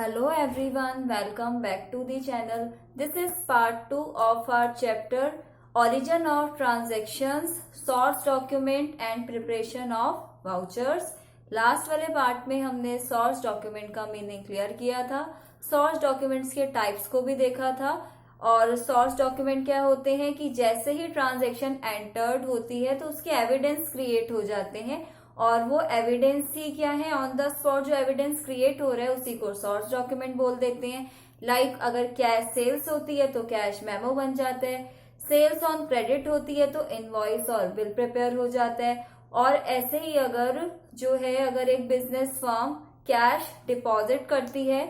Hello everyone, welcome back to the channel. This is part 2 of our chapter Origin of Transactions, Source Document and Preparation of Vouchers. Last वाले part में हमने source document का meaning clear किया था, source documents के types को भी देखा था। और सोर्स डॉक्यूमेंट क्या होते हैं कि जैसे ही ट्रांजैक्शन एंटर्ड होती है तो उसके एविडेंस क्रिएट हो जाते हैं, और वो एविडेंस ही क्या है, ऑन द स्पॉट जो एविडेंस क्रिएट हो रहा है उसी को सोर्स डॉक्यूमेंट बोल देते हैं। लाइक अगर कैश सेल्स होती है तो कैश मेमो बन जाता है, सेल्स ऑन क्रेडिट होती है तो इनवॉइस और बिल प्रिपेयर हो जाता है। और ऐसे ही अगर एक बिजनेस फर्म कैश डिपॉजिट करती है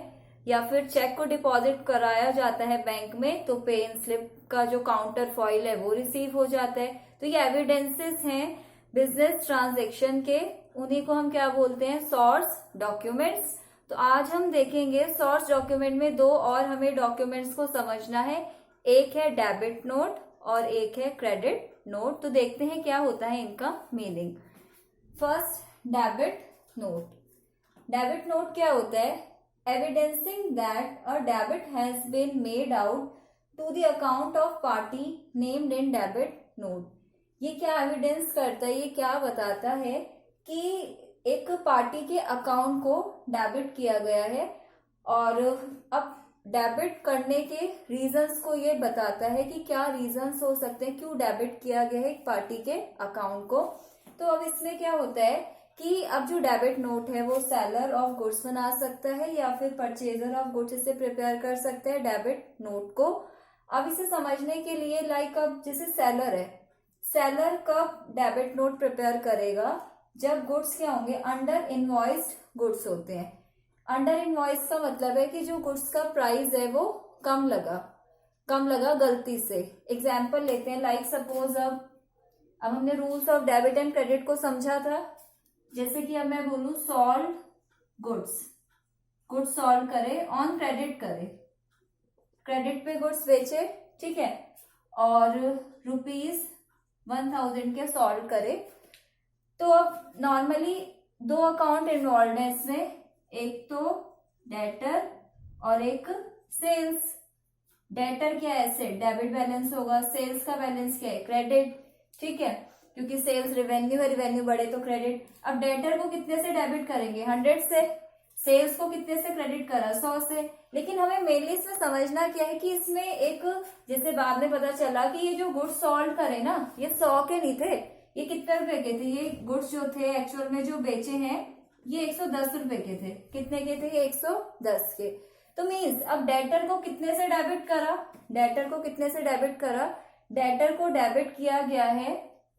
या फिर चेक को डिपॉजिट कराया जाता है बैंक में, तो पे इन स्लिप का जो काउंटर फॉइल है वो रिसीव हो जाता है। तो ये एविडेंसेस हैं बिजनेस ट्रांजैक्शन के, उन्हीं को हम क्या बोलते हैं, सोर्स डॉक्यूमेंट्स। तो आज हम देखेंगे सोर्स डॉक्यूमेंट में दो और हमें डॉक्यूमेंट्स को समझना है, एक है डेबिट नोट और एक है क्रेडिट नोट। तो देखते हैं क्या होता है इनका meaning. First, debit note. Debit note क्या होता है? Evidencing that a debit has been made out to the account of party named in debit note. ये क्या एविडेंस करता है, ये क्या बताता है कि एक पार्टी के अकाउंट को डेबिट किया गया है, और अब डेबिट करने के रीजंस को ये बताता है कि क्या रीजंस हो सकते हैं क्यों डेबिट किया गया है एक पार्टी के अकाउंट को। तो अब इसमें क्या होता है कि अब जो डेबिट नोट है वो सेलर ऑफ गुड्स बना सकता है या फिर परचेजर ऑफ गुड्स इसे प्रिपेयर कर सकते हैं डेबिट नोट को। अब इसे समझने के लिए अब जैसे सेलर है, सेलर कब डेबिट नोट प्रिपेयर करेगा? जब गुड्स क्या होंगे, अंडर इनवॉइस्ड गुड्स होते हैं। अंडर इनवॉइस का मतलब है कि जो गुड्स का प्राइस है वो कम लगा गलती से। एग्जाम्पल लेते हैं, लाइक सपोज अब हमने rules of debit and credit को समझा था। जैसे कि अब मैं बोलूं सॉल्ड गुड्स सॉल्व करे, ऑन क्रेडिट करे, क्रेडिट पे गुड्स बेचे, ठीक है, और ₹1000 के सॉल्व करे। तो अब नॉर्मली दो अकाउंट इन्वॉल्व है इसमें, एक तो डेटर और एक सेल्स। डेटर क्या है? एसेट, डेबिट बैलेंस होगा। सेल्स का बैलेंस क्या है? क्रेडिट, ठीक है, क्योंकि सेल्स रेवेन्यू है, रेवेन्यू बढ़े तो क्रेडिट। अब डेटर को कितने से डेबिट करेंगे? 100 से। सेल्स को कितने से क्रेडिट करा? 100 से। लेकिन हमें मेनली इसमें समझना क्या है कि इसमें एक, जैसे बाद में पता चला कि ये जो गुड्स सॉल्व करे ना, ये 100 के नहीं थे, ये कितने रुपए के थे? ये गुड्स जो थे एक्चुअल में जो बेचे हैं ये 110 रुपए के थे। कितने के थे? ये 110 के। तो मीन्स अब डेटर को कितने से डेबिट करा? डेटर को डेबिट किया गया है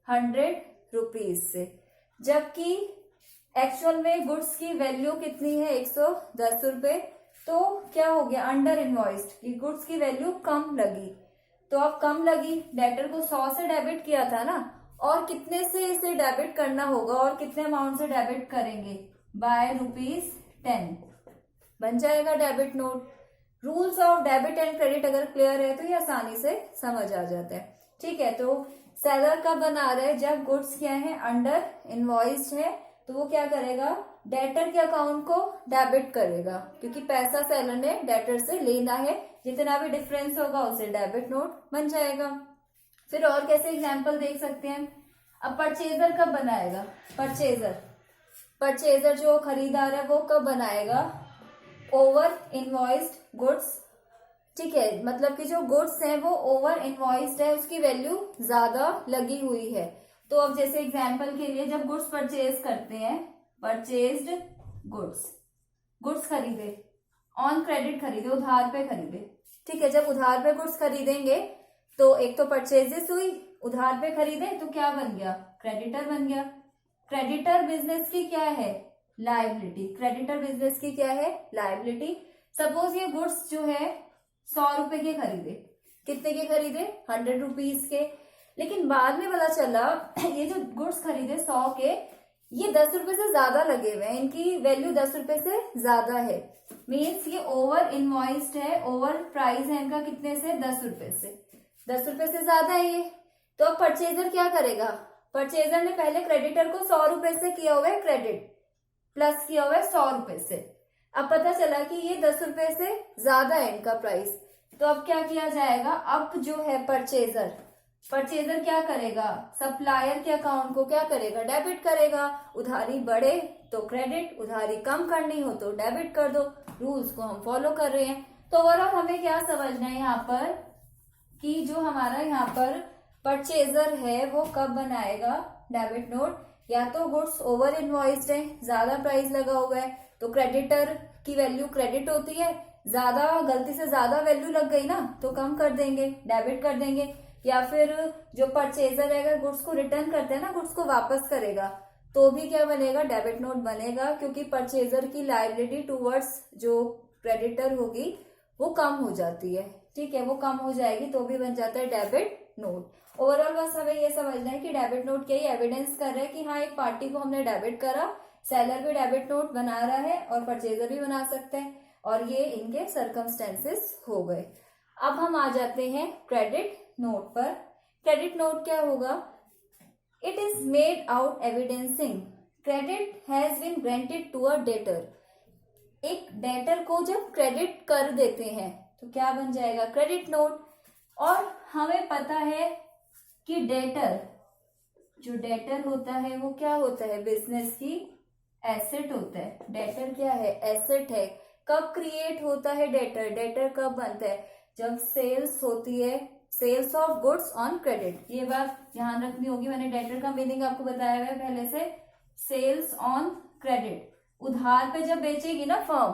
100 से, जबकि एक्चुअल में गुड्स की वैल्यू कितनी है? 110 रुपए। तो क्या हो गया? अंडर इनवॉइस्ड, ये गुड्स की वैल्यू कम लगी। तो अब कम लगी, डेटर को 100 से डेबिट किया था ना, और कितने से इसे डेबिट करना होगा और कितने अमाउंट से डेबिट करेंगे? बाय ₹10 बन जाएगा debit note. Rules of debit and credit अगर क्लियर है तो ये आसानी से समझ आ जाता है, ठीक है। तो सेलर कब बना रहे? जब गुड्स क्या है, अंडर इनवॉइस्ड है, तो वो क्या करेगा? डेटर के अकाउंट को डेबिट करेगा, क्योंकि पैसा सेलर ने डेटर से लेना है, जितना भी डिफरेंस होगा उसे डेबिट नोट बन जाएगा। फिर और कैसे एग्जाम्पल देख सकते हैं? अब परचेजर कब बनाएगा? परचेजर जो खरीदार है वो कब बनाएगा? ओवर इनवॉइस्ड गुड्स, ठीक है, मतलब कि जो गुड्स हैं वो ओवर इनवॉइस्ड है, उसकी वैल्यू ज्यादा लगी हुई है। तो अब जैसे एग्जाम्पल के लिए, जब गुड्स परचेज करते हैं, परचेज्ड गुड्स खरीदे, ऑन क्रेडिट खरीदे, उधार पे खरीदे, ठीक है। जब उधार पे गुड्स खरीदेंगे तो एक तो परचेजेस हुई, उधार पे खरीदे तो क्या बन गया? क्रेडिटर बन गया। क्रेडिटर बिजनेस की क्या है? लायबिलिटी। सपोज ये गुड्स जो है 100 रुपए के खरीदे, कितने के खरीदे? 100 के। लेकिन बाद में पता चला ये जो गुड्स खरीदे 100 के, ये 10 रुपए से ज्यादा लगे हुए हैं, इनकी वैल्यू 10 रुपए से ज्यादा है। मीन्स ये ओवर इनवॉइस्ड है, ओवर प्राइस है इनका, कितने से? 10 रुपए से। 10 रुपए से ज्यादा है ये। तो अब परचेजर क्या करेगा? परचेजर ने पहले क्रेडिटर को 100 रुपए से किया हुआ है क्रेडिट, प्लस किया हुआ है 100 रुपए से। अब पता चला कि ये 10 रुपए से ज्यादा है इनका प्राइस, तो अब क्या किया जाएगा, अब जो है परचेजर क्या करेगा, सप्लायर के अकाउंट को क्या करेगा, डेबिट करेगा। उधारी बढ़े तो क्रेडिट, उधारी कम करनी हो तो डेबिट कर दो। रूल्स को हम फॉलो कर रहे हैं। तो ओवरऑल हमें क्या समझना है यहाँ पर कि जो हमारा यहाँ पर परचेजर है वो कब बनाएगा डेबिट नोट, या तो गुड्स ओवर इनवॉइस्ड है, ज्यादा प्राइस लगा हुआ है तो क्रेडिटर की वैल्यू क्रेडिट होती है, ज्यादा गलती से ज्यादा वैल्यू लग गई ना तो कम कर देंगे, डेबिट कर देंगे। या फिर जो परचेजर है अगर गुड्स को रिटर्न करते हैं ना, गुड्स को वापस करेगा तो भी क्या बनेगा, डेबिट नोट बनेगा, क्योंकि परचेजर की लायबिलिटी टूवर्ड्स जो क्रेडिटर होगी वो कम हो जाती है। ठीक है, वो कम हो जाएगी तो भी बन जाता है डेबिट नोट। ओवरऑल बस हमें ये समझना है कि डेबिट नोट क्या ही एविडेंस कर रहा है कि हाँ एक पार्टी को हमने डेबिट करा, सेलर भी डेबिट नोट बना रहा है और परचेजर भी बना सकते हैं, और ये इनके सर्कमस्टेंसेस हो गए। अब हम आ जाते हैं क्रेडिट नोट पर। क्रेडिट नोट क्या होगा, it is made out evidencing credit has been granted to a debtor. एक डेटर को जब क्रेडिट कर देते हैं तो क्या बन जाएगा, क्रेडिट नोट। और हमें पता है कि डेटर, जो डेटर होता है वो क्या होता है, बिजनेस की एसेट होता है। डेटर क्या है, एसेट है। कब क्रिएट होता है डेटर, डेटर कब बनता है, जब सेल्स होती है, sales of goods on credit. ये बात ध्यान रखनी होगी, मैंने डेटर का मीनिंग आपको बताया हुआ है पहले से। सेल्स ऑन क्रेडिट, उधार पे जब बेचेगी ना फर्म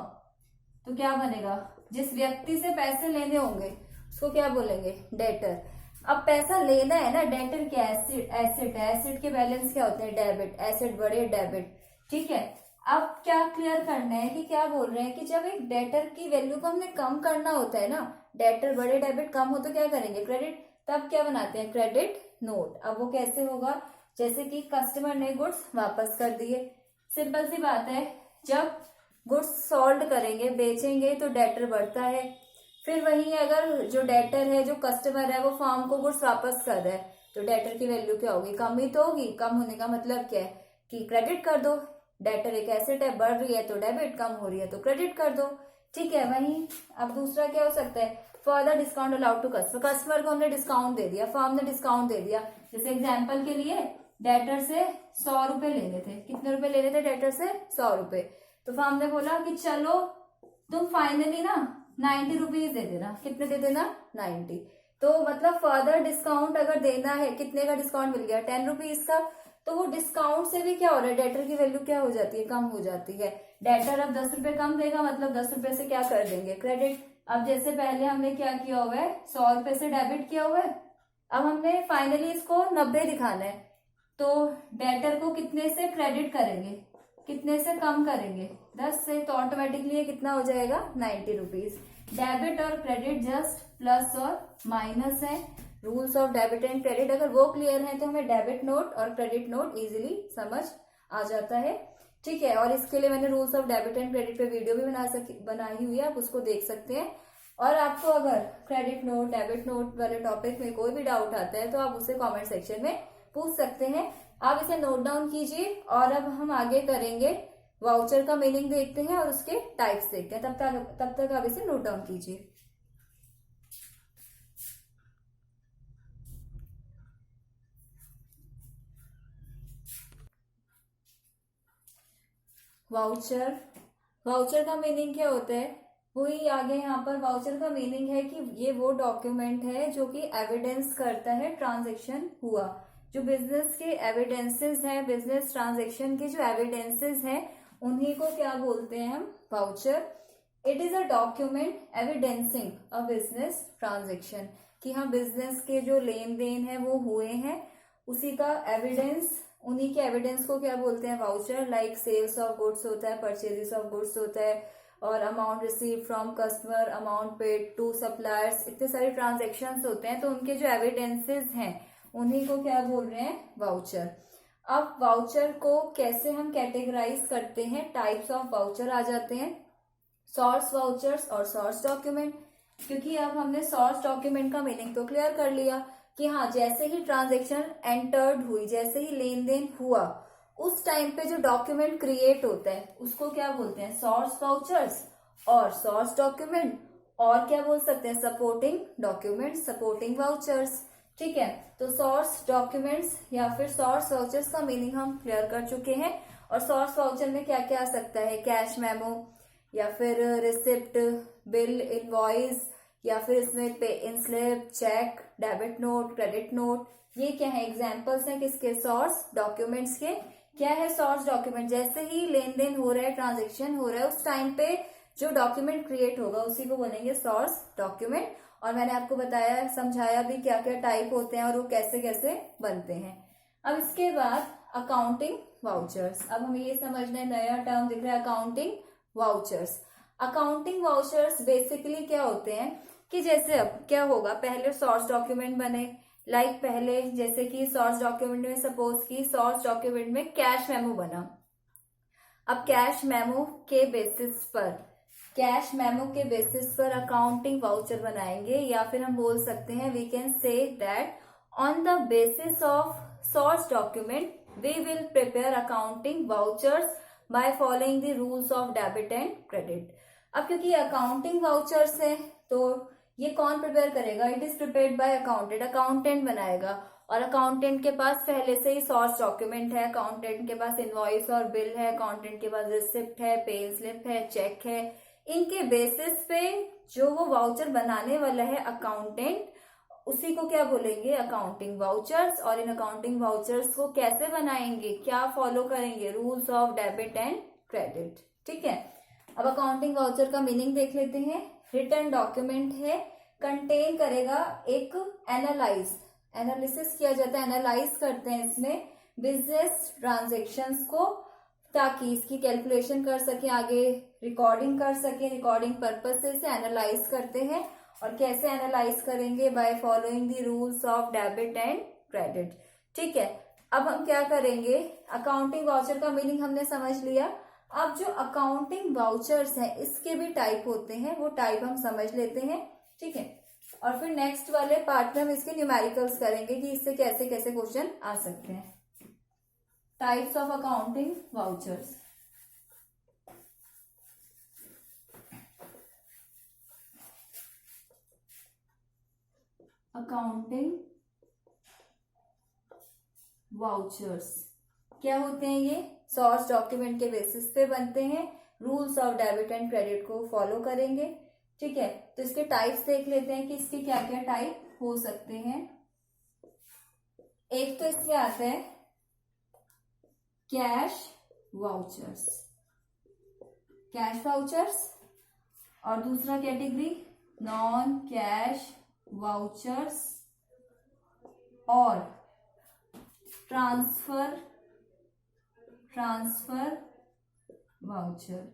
तो क्या बनेगा, जिस व्यक्ति से पैसे लेने होंगे उसको क्या बोलेंगे, डेटर। अब पैसा लेना है ना, डेटर क्या एसेट, एसेट है, एसेट के बैलेंस क्या होते हैं, डेबिट, एसेट बढ़े डेबिट। ठीक है, अब क्या क्लियर करना है कि क्या बोल रहे हैं कि जब एक डेटर की वैल्यू को हमने कम करना होता है ना, डेटर बढ़े डेबिट कम हो तो क्या करेंगे, क्रेडिट, तब क्या बनाते हैं, क्रेडिट नोट। अब वो कैसे होगा, जैसे कि कस्टमर ने गुड्स वापस कर दिए, सिंपल सी बात है, जब गुड्स सोल्ड करेंगे, बेचेंगे तो डेटर बढ़ता है। फिर वही अगर जो डेटर है, जो कस्टमर है, वो फर्म को गुड्स वापस कर रहा है तो डेटर की वैल्यू क्या होगी, कम ही तो होगी। कम होने का मतलब क्या है कि क्रेडिट कर दो, डेटर एक एसेट है, बढ़ रही है तो डेबिट, कम हो रही है तो क्रेडिट कर दो। ठीक है, वही अब दूसरा क्या हो सकता है, further discount allowed to customer, customer को हमने डिस्काउंट दे दिया, फर्म ने डिस्काउंट दे दिया। जैसे एग्जाम्पल के लिए डेटर से 100 रुपए लेने थे, कितने रुपए लेने थे डेटर से, 100 रुपए, तो फर्म ने बोला कि चलो तुम फाइनली ना 90 रुपीज दे देना, कितने दे देना, 90। तो मतलब फर्दर डिस्काउंट अगर देना है, कितने का डिस्काउंट मिल गया, 10 रुपीज का, तो वो डिस्काउंट से भी क्या हो रहा है, डेटर की वैल्यू क्या हो जाती है, कम हो जाती है। डेटर अब 10 रुपए कम देगा, मतलब 10 रुपए से क्या कर देंगे, क्रेडिट। अब जैसे पहले हमने क्या किया हुआ है, 100 रुपए से डेबिट किया हुआ है, अब हमने फाइनली इसको 90 दिखाना है, तो डेटर को कितने से क्रेडिट करेंगे, कितने से कम करेंगे, 10 से, तो ऑटोमेटिकली ये कितना हो जाएगा, 90 रुपीज। डेबिट और क्रेडिट जस्ट प्लस और माइनस है, rules of debit and credit अगर वो क्लियर है तो हमें डेबिट नोट और क्रेडिट नोट इजीली समझ आ जाता है। ठीक है, और इसके लिए मैंने rules of debit and credit पे वीडियो भी बनाई हुई है, आप उसको देख सकते हैं। और आपको अगर क्रेडिट नोट, डेबिट नोट वाले टॉपिक में कोई भी डाउट आता है तो आप उसे कॉमेंट सेक्शन में पूछ सकते हैं। आप इसे नोट डाउन कीजिए, और अब हम आगे करेंगे, वाउचर का मीनिंग देखते हैं और उसके टाइप्स देखते हैं। तब तक आप इसे नोट डाउन कीजिए। वाउचर, वाउचर का मीनिंग क्या होता है, वही आगे यहाँ पर वाउचर का मीनिंग है कि ये वो डॉक्यूमेंट है जो कि एविडेंस करता है ट्रांजैक्शन हुआ। जो बिजनेस के एविडेंसेस हैं, बिजनेस ट्रांजैक्शन के जो एविडेंसेस हैं, उन्हीं को क्या बोलते हैं हम, voucher. It is a document evidencing a business transaction, कि हाँ बिजनेस के जो लेन देन है वो हुए हैं, उसी का एविडेंस, उन्हीं के एविडेंस को क्या बोलते हैं, voucher. Like sales of goods होता है, परचेजेस ऑफ गुड्स होता है, और amount receive from customer, amount paid to suppliers, इतने सारे ट्रांजेक्शन होते हैं, तो उनके जो एविडेंसेस हैं उन्हीं को क्या बोल रहे हैं, वाउचर। अब वाउचर को कैसे हम कैटेगराइज करते हैं, टाइप्स ऑफ वाउचर आ जाते हैं, सोर्स वाउचर्स और सोर्स डॉक्यूमेंट। क्योंकि अब हमने सोर्स डॉक्यूमेंट का मीनिंग तो क्लियर कर लिया कि हाँ जैसे ही ट्रांजेक्शन एंटर्ड हुई, जैसे ही लेन देन हुआ उस टाइम पे जो डॉक्यूमेंट क्रिएट होता है उसको क्या बोलते हैं, सोर्स वाउचर्स और सोर्स डॉक्यूमेंट, और क्या बोल सकते हैं, सपोर्टिंग डॉक्यूमेंट, सपोर्टिंग वाउचर्स। ठीक है, तो सोर्स डॉक्यूमेंट्स या फिर सोर्स वाउचर्स का मीनिंग हम क्लियर कर चुके हैं। और सोर्स वाउचर में क्या क्या आ सकता है, कैश मेमो या फिर रिसिप्ट, बिल, इनवॉइस, या फिर इसमें pay in slip, cheque, debit note, credit note, ये क्या है, एग्जाम्पल्स हैं किसके, सोर्स डॉक्यूमेंट्स के। क्या है सोर्स डॉक्यूमेंट, जैसे ही लेन देन हो रहा है, ट्रांजेक्शन हो रहा है, उस टाइम पे जो डॉक्यूमेंट क्रिएट होगा उसी को बोलेंगे सोर्स डॉक्यूमेंट। और मैंने आपको बताया, समझाया भी क्या क्या टाइप होते हैं और वो कैसे कैसे बनते हैं। अब इसके बाद अकाउंटिंग वाउचर्स। अब हमें ये समझना है, नया टर्म दिख रहा है accounting vouchers. Accounting vouchers basically क्या होते हैं कि जैसे अब क्या होगा, पहले सोर्स डॉक्यूमेंट बने, पहले जैसे कि सोर्स डॉक्यूमेंट में सपोज की सोर्स डॉक्यूमेंट में कैश मेमो बना। अब कैश मेमो के बेसिस पर अकाउंटिंग वाउचर बनाएंगे, या फिर हम बोल सकते हैं we can say that on the basis of source document we will prepare accounting vouchers by following the rules of debit and credit. अब क्योंकि अकाउंटिंग वाउचर्स है तो ये कौन प्रिपेयर करेगा, it is prepared by accountant, accountant बनाएगा। और accountant के पास पहले से ही सोर्स डॉक्यूमेंट है, अकाउंटेंट के पास इनवॉइस और बिल है, अकाउंटेंट के पास रिसिप्ट है, पे स्लिप है, चेक है। इनके बेसिस पे जो वो वाउचर बनाने वाला है अकाउंटेंट, उसी को क्या बोलेंगे, अकाउंटिंग वाउचर्स। और इन अकाउंटिंग वाउचर्स को कैसे बनाएंगे, क्या फॉलो करेंगे, rules of debit and credit. ठीक है, अब अकाउंटिंग वाउचर का मीनिंग देख लेते हैं। रिटर्न डॉक्यूमेंट है, कंटेन करेगा एक एनालिसिस किया जाता है, एनालाइज करते हैं इसमें बिजनेस ट्रांजेक्शन्स को, ताकि इसकी कैलकुलेशन कर सके, आगे रिकॉर्डिंग कर सके, रिकॉर्डिंग पर्पज से इसे एनालाइज करते हैं। और कैसे एनालाइज करेंगे, bye following the rules of debit and credit. ठीक है, अब हम क्या करेंगे, अकाउंटिंग वाउचर का मीनिंग हमने समझ लिया। अब जो अकाउंटिंग वाउचर्स हैं इसके भी टाइप होते हैं, वो टाइप हम समझ लेते हैं। ठीक है, और फिर नेक्स्ट वाले पार्ट में हम इसके न्यूमेरिकल्स करेंगे कि इससे कैसे कैसे क्वेश्चन आ सकते हैं। Types of accounting vouchers. Accounting vouchers क्या होते हैं, ये सोर्स डॉक्यूमेंट के बेसिस पे बनते हैं, rules of debit and credit को फॉलो करेंगे। ठीक है, तो इसके टाइप्स देख लेते हैं कि इसके क्या क्या टाइप हो सकते हैं। एक तो इसमें आता है कैश वाउचर्स, और दूसरा कैटेगरी नॉन कैश वाउचर्स और ट्रांसफर वाउचर।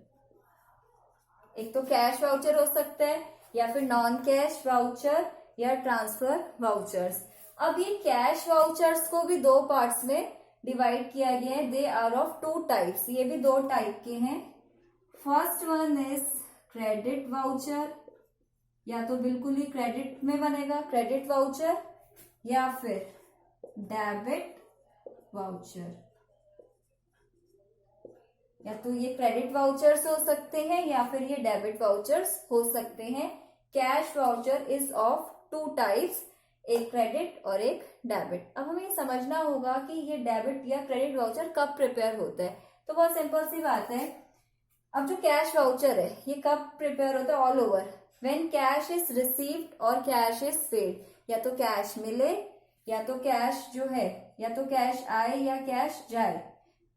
एक तो कैश वाउचर हो सकता है, या फिर नॉन कैश वाउचर, या ट्रांसफर वाउचर्स। अब ये कैश वाउचर्स को भी दो पार्ट्स में डिवाइड किया गया है, they are of two types, ये भी दो टाइप के हैं। First one is credit voucher, या तो बिल्कुल ही क्रेडिट में बनेगा क्रेडिट वाउचर, या फिर डेबिट वाउचर, या तो ये क्रेडिट वाउचर्स हो सकते हैं या फिर ये डेबिट वाउचर्स हो सकते हैं। Cash voucher is of two types, एक क्रेडिट और एक डेबिट। अब हमें समझना होगा कि ये डेबिट या क्रेडिट वाउचर कब प्रिपेयर होता है, तो बहुत सिंपल सी बात है। अब जो कैश वाउचर है ये कब प्रिपेयर होता है, all over when cash is received और कैश इज पेड, या तो कैश मिले, या तो कैश जो है, या तो कैश आए या कैश जाए,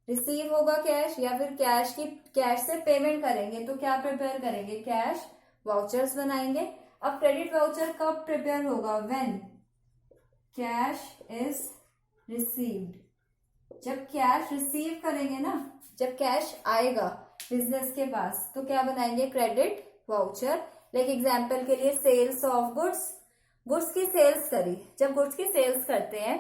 रिसीव होगा कैश, या फिर कैश से पेमेंट करेंगे तो क्या प्रिपेयर करेंगे, कैश वाउचर्स बनाएंगे। अब क्रेडिट वाउचर कब प्रिपेयर होगा, व्हेन कैश इज रिसीव्ड, जब कैश रिसीव करेंगे ना, जब कैश आएगा बिजनेस के पास तो क्या बनाएंगे, क्रेडिट वाउचर। लाइक एग्जाम्पल के लिए सेल्स ऑफ गुड्स की सेल्स करी, जब गुड्स की सेल्स करते हैं,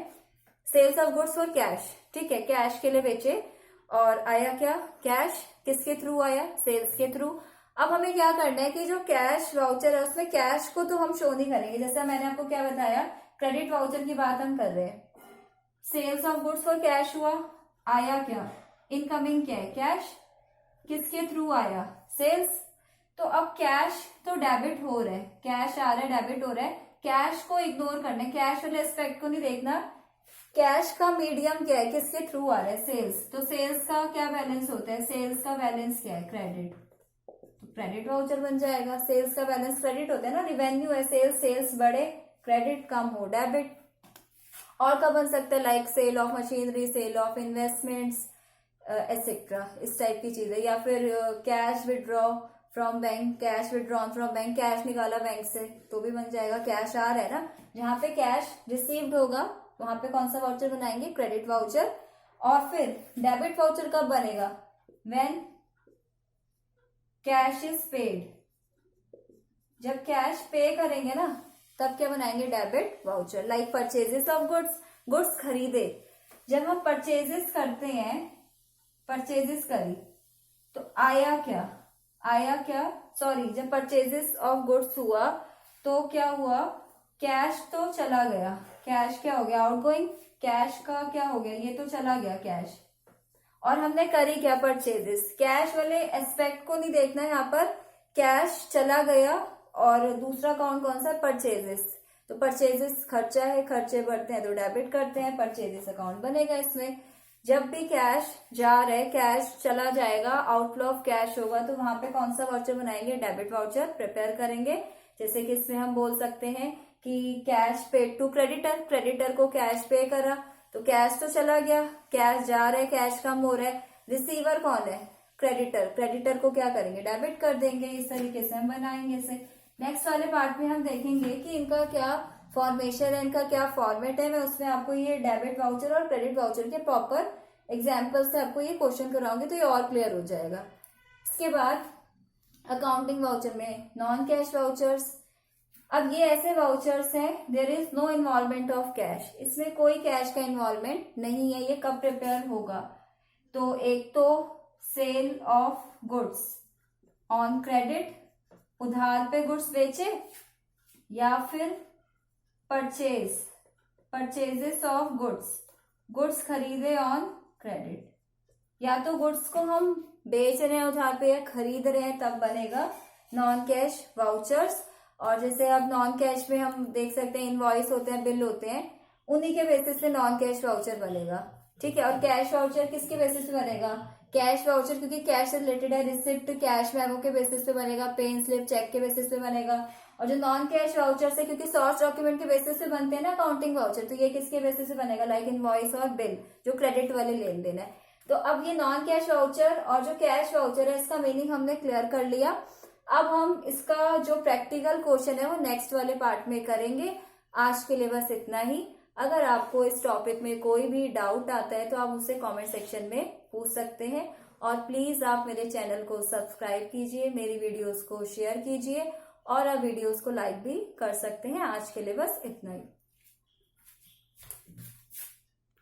sales of goods for cash, ठीक है, कैश के लिए बेचे और आया क्या, कैश किसके थ्रू आया, सेल्स के थ्रू। अब हमें क्या करना है कि जो कैश वाउचर है उसमें कैश को तो हम शो नहीं करेंगे, जैसे मैंने आपको क्या बताया, क्रेडिट वाउचर की बात हम कर रहे हैं। Sales of goods for cash हुआ, आया क्या, इनकमिंग क्या है, कैश। किसके थ्रू आया, सेल्स। तो अब कैश तो डेबिट हो रहा है, कैश आ रहा है, डेबिट हो रहा है, कैश को इग्नोर करना है, कैश वाले एस्पेक्ट को नहीं देखना। कैश का मीडियम क्या है, किसके थ्रू आ रहा है, सेल्स। तो सेल्स का क्या बैलेंस होता है, सेल्स का बैलेंस क्या है, क्रेडिट। तो क्रेडिट वाउचर बन जाएगा। सेल्स का बैलेंस क्रेडिट होता है ना, रिवेन्यू है, सेल्स, सेल्स बढ़े, क्रेडिट कम हो, डेबिट। और क्या बन सकता है, like sale of machinery, sale of investments etcetera, इस टाइप की चीजें। या फिर cash withdraw from bank, cash withdrawn from bank, cash निकाला बैंक से, तो भी बन जाएगा। कैश आ रहा है ना, जहां पे कैश रिसीव्ड होगा वहां पे कौन सा वाउचर बनाएंगे, क्रेडिट वाउचर। और फिर डेबिट वाउचर कब बनेगा, व्हेन कैश इज पेड, जब कैश पे करेंगे ना तब क्या बनाएंगे, debit voucher. Like purchases of goods, goods खरीदे, जब हम परचेजेस करते हैं, परचेजेस करी तो आया क्या, आया क्या, सॉरी, जब परचेजेस ऑफ गुड्स हुआ तो क्या हुआ, कैश तो चला गया, कैश क्या हो गया, आउटगोइंग, कैश का क्या हो गया, ये तो चला गया कैश। और हमने करी क्या, परचेजेस। कैश वाले एस्पेक्ट को नहीं देखना है यहाँ पर, कैश चला गया। और दूसरा कौन कौन सा, परचेजेस। तो परचेजेस खर्चा है, खर्चे बढ़ते हैं तो डेबिट करते हैं, परचेजेस अकाउंट बनेगा इसमें। जब भी कैश जा रहा है, कैश चला जाएगा, आउटफ्लो ऑफ कैश होगा, तो वहां पे कौन सा वाउचर बनाएंगे, डेबिट वाउचर प्रिपेयर करेंगे। जैसे कि इसमें हम बोल सकते हैं कि cash paid to creditor, creditor को कैश पे करा, तो कैश तो चला गया, कैश जा रहा है, कैश कम हो रहा है। रिसीवर कौन है, क्रेडिटर, क्रेडिटर को क्या करेंगे, डेबिट कर देंगे। इस तरीके से हम बनाएंगे इसे। नेक्स्ट वाले पार्ट में हम देखेंगे कि इनका क्या फॉर्मेशन है, इनका क्या फॉर्मेट है। मैं उसमें आपको ये डेबिट वाउचर और क्रेडिट वाउचर के प्रॉपर एग्जाम्पल से आपको ये क्वेश्चन कराऊंगी, तो ये और क्लियर हो जाएगा। इसके बाद अकाउंटिंग वाउचर में नॉन कैश वाउचर्स। अब ये ऐसे वाउचर्स हैं, there is no involvement of cash, इसमें कोई कैश का इन्वॉल्वमेंट नहीं है। ये कब प्रिपेयर होगा, तो एक तो sale of goods on credit, उधार पे गुड्स बेचे, या फिर purchase, purchases of goods, goods खरीदे ऑन क्रेडिट। या तो गुड्स को हम बेच रहे हैं उधार पे या खरीद रहे हैं, तब बनेगा नॉन कैश वाउचर्स। और जैसे अब नॉन कैश में हम देख सकते हैं इनवॉइस होते हैं, बिल होते हैं, उन्हीं के बेसिस पे नॉन कैश वाउचर बनेगा, ठीक है। और कैश वाउचर किसके बेसिस पे बनेगा, कैश वाउचर, क्योंकि कैश से रिलेटेड है, रिसिप्ट कैश मेमो के बेसिस पे बनेगा, पेन स्लिप चेक के बेसिस पे बनेगा। और जो नॉन कैश वाउचर से, क्योंकि सोर्स डॉक्यूमेंट के बेसिस पे बनते हैं ना अकाउंटिंग वाउचर, तो ये किसके बेसिस पे बनेगा, लाइक इनवॉइस और बिल, जो क्रेडिट वाले लेन देन है। तो अब ये नॉन कैश वाउचर और जो कैश वाउचर है, इसका मीनिंग हमने क्लियर कर लिया। अब हम इसका जो प्रैक्टिकल क्वेश्चन है वो नेक्स्ट वाले पार्ट में करेंगे। आज के लिए बस इतना ही। अगर आपको इस टॉपिक में कोई भी डाउट आता है तो आप मुझसे कमेंट सेक्शन में पूछ सकते हैं। और प्लीज आप मेरे चैनल को सब्सक्राइब कीजिए, मेरी वीडियोस को शेयर कीजिए, और आप वीडियोस को लाइक भी कर सकते हैं। आज के लिए बस इतना ही।